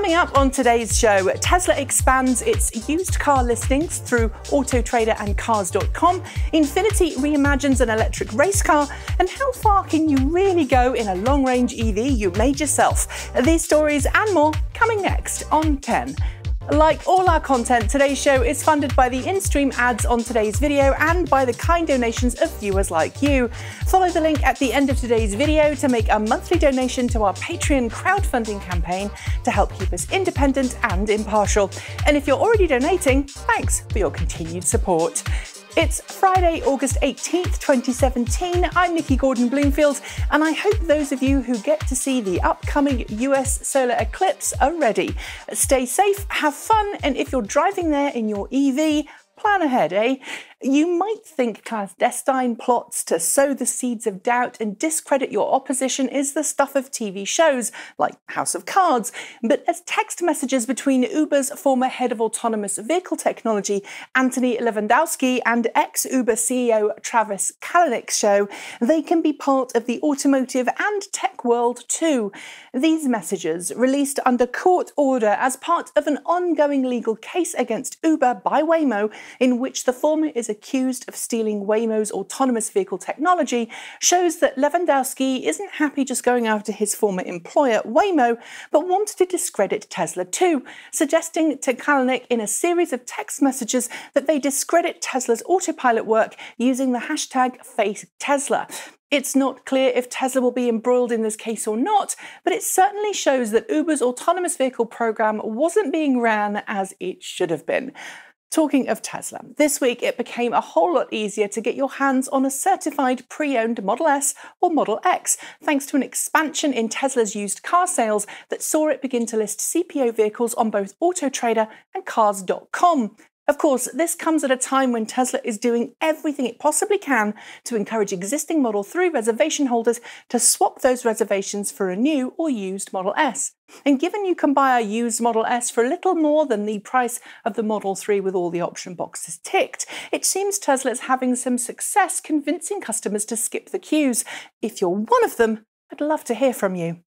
Coming up on today's show, Tesla expands its used car listings through Auto Trader and Cars.com, Infiniti reimagines an electric race car, and how far can you really go in a long-range EV you made yourself? These stories and more coming next on 10. Like all our content, today's show is funded by the in-stream ads on today's video and by the kind donations of viewers like you. Follow the link at the end of today's video to make a monthly donation to our Patreon crowdfunding campaign to help keep us independent and impartial. And if you're already donating, thanks for your continued support. It's Friday, August 18th, 2017. I'm Nikki Gordon-Bloomfield, and I hope those of you who get to see the upcoming US solar eclipse are ready. Stay safe, have fun, and if you're driving there in your EV, plan ahead, eh? You might think clandestine plots to sow the seeds of doubt and discredit your opposition is the stuff of TV shows like House of Cards, but as text messages between Uber's former head of autonomous vehicle technology, Anthony Lewandowski, and ex-Uber CEO Travis Kalanick show, they can be part of the automotive and tech world too. These messages, released under court order as part of an ongoing legal case against Uber by Waymo, in which the former is accused of stealing Waymo's autonomous vehicle technology, shows that Lewandowski isn't happy just going after his former employer, Waymo, but wanted to discredit Tesla too, suggesting to Kalanick in a series of text messages that they discredit Tesla's autopilot work using the hashtag #FakeTesla. It's not clear if Tesla will be embroiled in this case or not, but it certainly shows that Uber's autonomous vehicle program wasn't being ran as it should have been. Talking of Tesla, this week it became a whole lot easier to get your hands on a certified pre-owned Model S or Model X, thanks to an expansion in Tesla's used car sales that saw it begin to list CPO vehicles on both Auto Trader and Cars.com. Of course, this comes at a time when Tesla is doing everything it possibly can to encourage existing Model 3 reservation holders to swap those reservations for a new or used Model S. And given you can buy a used Model S for a little more than the price of the Model 3 with all the option boxes ticked, it seems Tesla is having some success convincing customers to skip the queues. If you're one of them, I'd love to hear from you.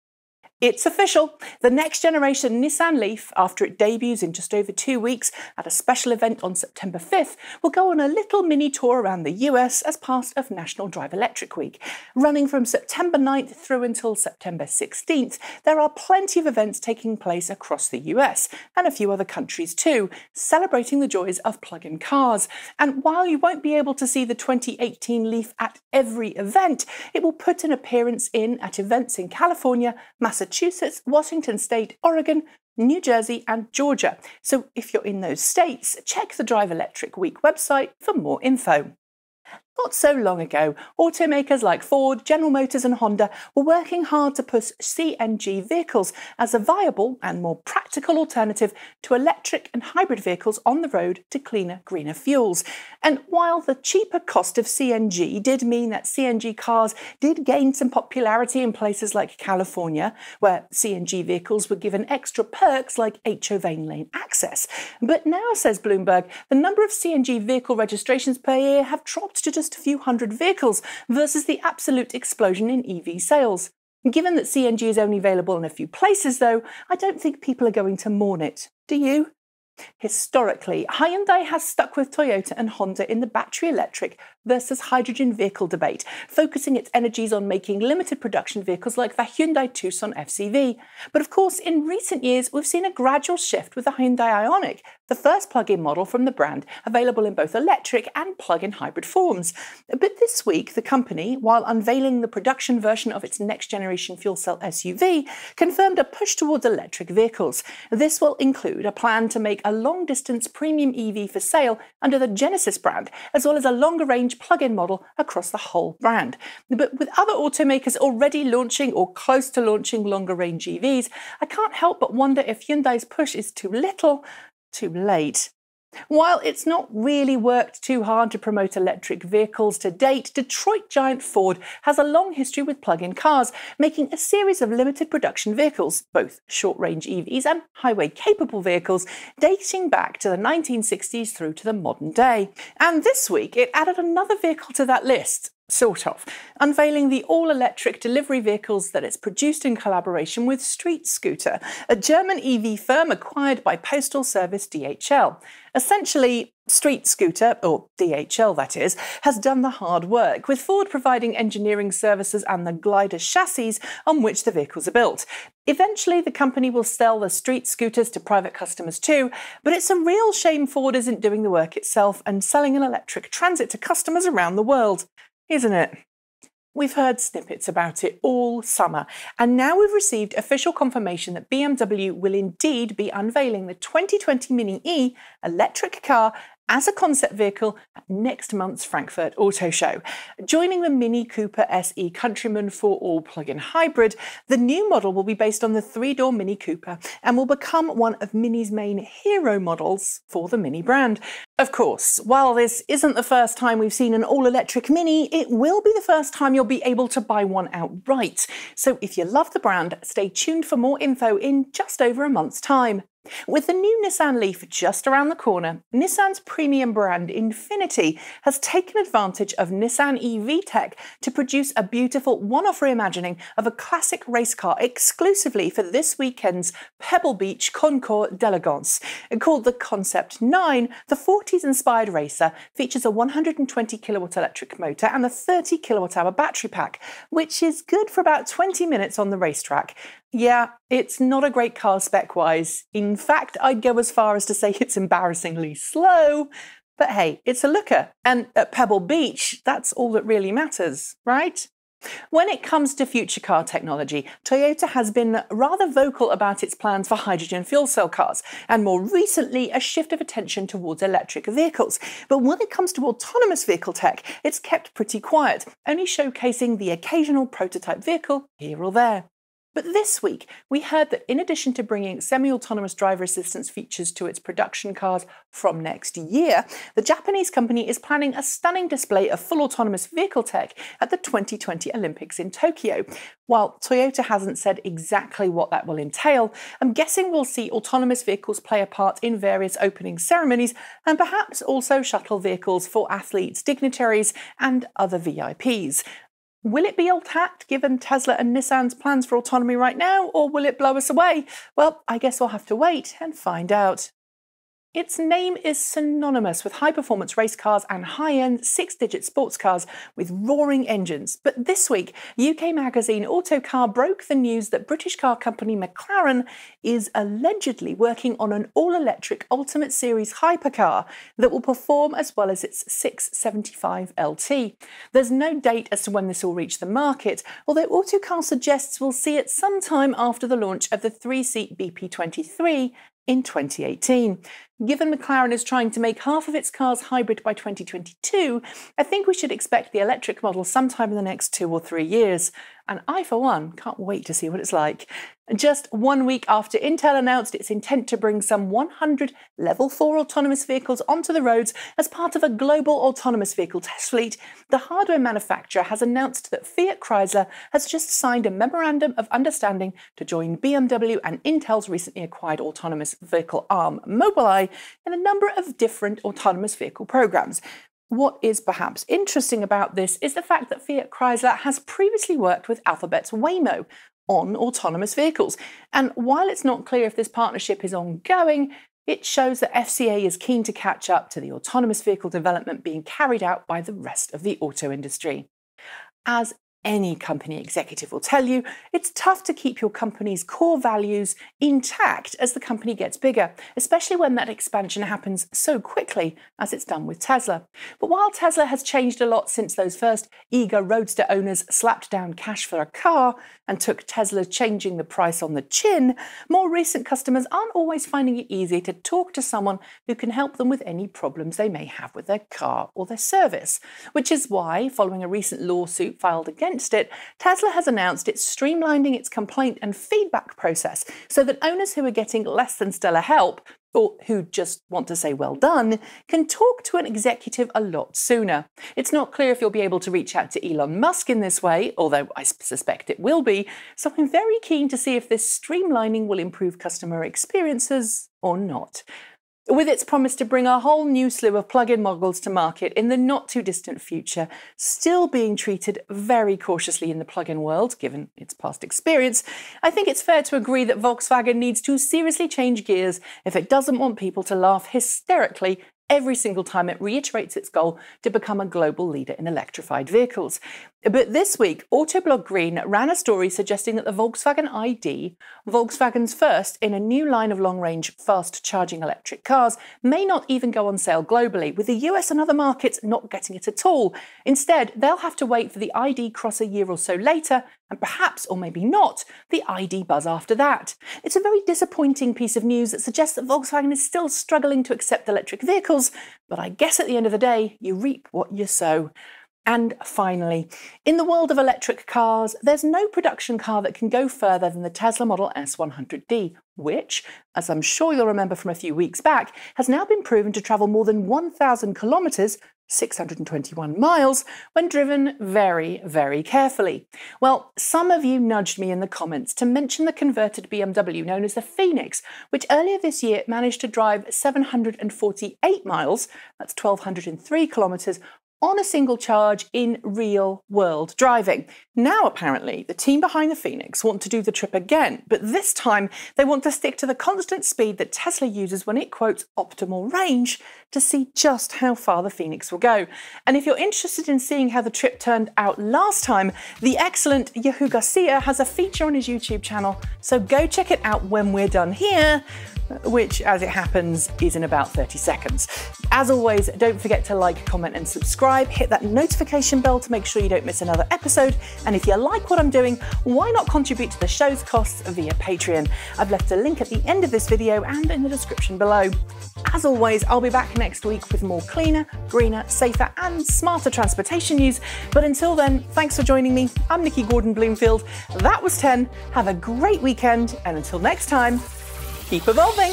It's official. The next generation Nissan Leaf, after it debuts in just over 2 weeks at a special event on September 5th, will go on a little mini tour around the US as part of National Drive Electric Week. Running from September 9th through until September 16th, there are plenty of events taking place across the US and a few other countries too, celebrating the joys of plug-in cars. And while you won't be able to see the 2018 Leaf at every event, it will put an appearance in at events in California, Massachusetts, Washington State, Oregon, New Jersey and Georgia. So if you're in those states, check the Drive Electric Week website for more info. Not so long ago, automakers like Ford, General Motors and Honda were working hard to push CNG vehicles as a viable and more practical alternative to electric and hybrid vehicles on the road to cleaner, greener fuels. And while the cheaper cost of CNG did mean that CNG cars did gain some popularity in places like California, where CNG vehicles were given extra perks like HO Vane lane access. But now, says Bloomberg, the number of CNG vehicle registrations per year have dropped to just a few hundred vehicles versus the absolute explosion in EV sales. Given that CNG is only available in a few places, though, I don't think people are going to mourn it. Do you? Historically, Hyundai has stuck with Toyota and Honda in the battery electric versus hydrogen vehicle debate, focusing its energies on making limited production vehicles like the Hyundai Tucson FCV. But of course, in recent years, we've seen a gradual shift with the Hyundai Ioniq, the first plug-in model from the brand, available in both electric and plug-in hybrid forms. But this week, the company, while unveiling the production version of its next-generation fuel cell SUV, confirmed a push towards electric vehicles. This will include a plan to make a long-distance premium EV for sale under the Genesis brand, as well as a longer-range plug-in model across the whole brand. But with other automakers already launching or close to launching longer-range EVs, I can't help but wonder if Hyundai's push is too little, too late. While it's not really worked too hard to promote electric vehicles to date, Detroit giant Ford has a long history with plug-in cars, making a series of limited production vehicles, both short-range EVs and highway-capable vehicles, dating back to the 1960s through to the modern day. And this week, it added another vehicle to that list. Sort of, unveiling the all-electric delivery vehicles that it's produced in collaboration with Street Scooter, a German EV firm acquired by postal service DHL. Essentially, Street Scooter, or DHL that is, has done the hard work, with Ford providing engineering services and the glider chassis on which the vehicles are built. Eventually, the company will sell the Street Scooters to private customers too, but it's a real shame Ford isn't doing the work itself and selling an electric transit to customers around the world. Isn't it? We've heard snippets about it all summer, and now we've received official confirmation that BMW will indeed be unveiling the 2020 Mini E electric car as a concept vehicle at next month's Frankfurt Auto Show. Joining the Mini Cooper SE Countryman 4-all plug-in hybrid, the new model will be based on the three-door Mini Cooper and will become one of Mini's main hero models for the Mini brand. Of course, while this isn't the first time we've seen an all-electric Mini, it will be the first time you'll be able to buy one outright. So if you love the brand, stay tuned for more info in just over a month's time. With the new Nissan Leaf just around the corner, Nissan's premium brand Infiniti has taken advantage of Nissan EV tech to produce a beautiful one-off reimagining of a classic race car exclusively for this weekend's Pebble Beach Concours d'Elegance. Called the Concept 9, the 40s-inspired racer features a 120 kilowatt electric motor and a 30 kilowatt hour battery pack, which is good for about 20 minutes on the racetrack. Yeah, it's not a great car spec-wise. In fact, I'd go as far as to say it's embarrassingly slow. But hey, it's a looker. And at Pebble Beach, that's all that really matters, right? When it comes to future car technology, Toyota has been rather vocal about its plans for hydrogen fuel cell cars, and more recently a shift of attention towards electric vehicles. But when it comes to autonomous vehicle tech, it's kept pretty quiet, only showcasing the occasional prototype vehicle here or there. But this week, we heard that in addition to bringing semi-autonomous driver assistance features to its production cars from next year, the Japanese company is planning a stunning display of full autonomous vehicle tech at the 2020 Olympics in Tokyo. While Toyota hasn't said exactly what that will entail, I'm guessing we'll see autonomous vehicles play a part in various opening ceremonies and perhaps also shuttle vehicles for athletes, dignitaries, and other VIPs. Will it be old hat, given Tesla and Nissan's plans for autonomy right now, or will it blow us away? Well, I guess we'll have to wait and find out. Its name is synonymous with high-performance race cars and high-end six-digit sports cars with roaring engines. But this week, UK magazine Autocar broke the news that British car company McLaren is allegedly working on an all-electric Ultimate Series hypercar that will perform as well as its 675 LT. There's no date as to when this will reach the market, although Autocar suggests we'll see it sometime after the launch of the three-seat BP23 in 2018. Given McLaren is trying to make half of its cars hybrid by 2022, I think we should expect the electric model sometime in the next 2 or 3 years. And I, for one, can't wait to see what it's like. Just 1 week after Intel announced its intent to bring some 100 Level 4 autonomous vehicles onto the roads as part of a global autonomous vehicle test fleet, the hardware manufacturer has announced that Fiat Chrysler has just signed a memorandum of understanding to join BMW and Intel's recently acquired autonomous vehicle arm Mobileye in a number of different autonomous vehicle programs. What is perhaps interesting about this is the fact that Fiat Chrysler has previously worked with Alphabet's Waymo on autonomous vehicles. And while it's not clear if this partnership is ongoing, it shows that FCA is keen to catch up to the autonomous vehicle development being carried out by the rest of the auto industry. As any company executive will tell you, it's tough to keep your company's core values intact as the company gets bigger, especially when that expansion happens so quickly as it's done with Tesla. But while Tesla has changed a lot since those first eager Roadster owners slapped down cash for a car and took Tesla changing the price on the chin, more recent customers aren't always finding it easy to talk to someone who can help them with any problems they may have with their car or their service. Which is why, following a recent lawsuit filed against it, Tesla has announced it's streamlining its complaint and feedback process so that owners who are getting less than stellar help, or who just want to say well done, can talk to an executive a lot sooner. It's not clear if you'll be able to reach out to Elon Musk in this way, although I suspect it will be, so I'm very keen to see if this streamlining will improve customer experiences or not. With its promise to bring a whole new slew of plug-in models to market in the not-too-distant future, still being treated very cautiously in the plug-in world, given its past experience, I think it's fair to agree that Volkswagen needs to seriously change gears if it doesn't want people to laugh hysterically every single time it reiterates its goal to become a global leader in electrified vehicles. But this week, Autoblog Green ran a story suggesting that the Volkswagen ID, Volkswagen's first in a new line of long-range fast-charging electric cars, may not even go on sale globally, with the US and other markets not getting it at all. Instead, they'll have to wait for the ID Cross a year or so later, and perhaps, or maybe not, the ID Buzz after that. It's a very disappointing piece of news that suggests that Volkswagen is still struggling to accept electric vehicles, but I guess at the end of the day, you reap what you sow. And finally, in the world of electric cars, there's no production car that can go further than the Tesla Model S 100D, which, as I'm sure you'll remember from a few weeks back, has now been proven to travel more than 1,000 kilometres, 621 miles, when driven very, very carefully. Well, some of you nudged me in the comments to mention the converted BMW known as the Phoenix, which earlier this year managed to drive 748 miles, that's 1,203 kilometres, on a single charge in real-world driving. Now, apparently, the team behind the Phoenix want to do the trip again, but this time they want to stick to the constant speed that Tesla uses when it quotes optimal range to see just how far the Phoenix will go. And if you're interested in seeing how the trip turned out last time, the excellent Yehu Garcia has a feature on his YouTube channel, so go check it out when we're done here, which, as it happens, is in about 30 seconds. As always, don't forget to like, comment and subscribe. Hit that notification bell to make sure you don't miss another episode. And if you like what I'm doing, why not contribute to the show's costs via Patreon? I've left a link at the end of this video and in the description below. As always, I'll be back next week with more cleaner, greener, safer and smarter transportation news. But until then, thanks for joining me. I'm Nikki Gordon-Bloomfield. That was 10. Have a great weekend, and until next time, keep evolving.